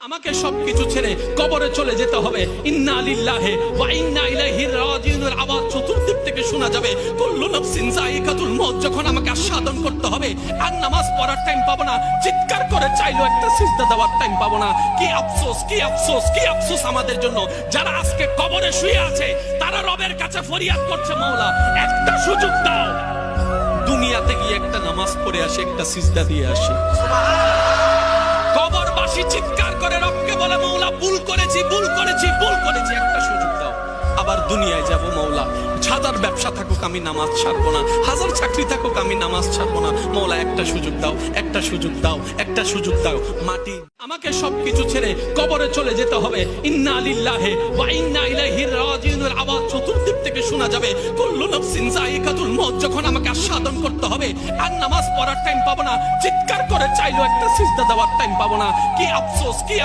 আমাকে সবকিছু ছেড়ে কবরে চলে যেতে হবে। ইন্না লিল্লাহি ওয়া ইন্না ইলাইহি রাজিউনের আওয়াজ চতুর্দিক থেকে শোনা যাবে। কুল্লু নাফসিন যায়িকাতুল মউত। যখন আমাকে আস্বাদন করতে হবে, আর নামাজ পড়ার টাইম পাবো না, চিৎকার করে চাইলো একটা সিজদা দেওয়ার টাইম পাবো না। কি আফসোস, কি আফসোস, কি আফসোস আমাদের জন্য যারা আজকে কবরে শুয়ে আছে। তারা রবের কাছে ফরিয়াদ করছে, মাওলা একটা সুযোগ দাও, দুনিয়াতে গিয়ে একটা নামাজ পড়ে আসে, একটা সিজদা দিয়ে আসি। কবরবাসী চিৎকার করে রবকে বলে, মৌলা ভুল করেছি, ভুল করেছি, ভুল করেছি, একটা সুযোগ দাও। আবার দুনিয়ায় যাব মৌলা, হাজার ব্যবসা থাকুক আমি নামাজ ছাড়বো না, হাজার চাকরি থাকুক আমি নামাজ ছাড়বো না। মৌলা একটা সুযোগ দাও, একটা সুযোগ দাও, একটা সুযোগ দাও। মাটি আমাকে সবকিছু ছেড়ে কবরে চলে যেতে হবে। ইন্না লিল্লাহি ওয়া ইন্না ইলাইহি রাজিউনের আওয়াজ চতুর্দিক থেকে শোনা যাবে। কুল্লু নাফসিন যায়িকাতুল মউত। যখন আমাকে আস্বাদন করতে হবে, আর নামাজ পড়ার টাইম পাবো না, চিৎকার করে চাইলো একটা সিজদা দেওয়ার টাইম পাবো না। কি আফসোস, কি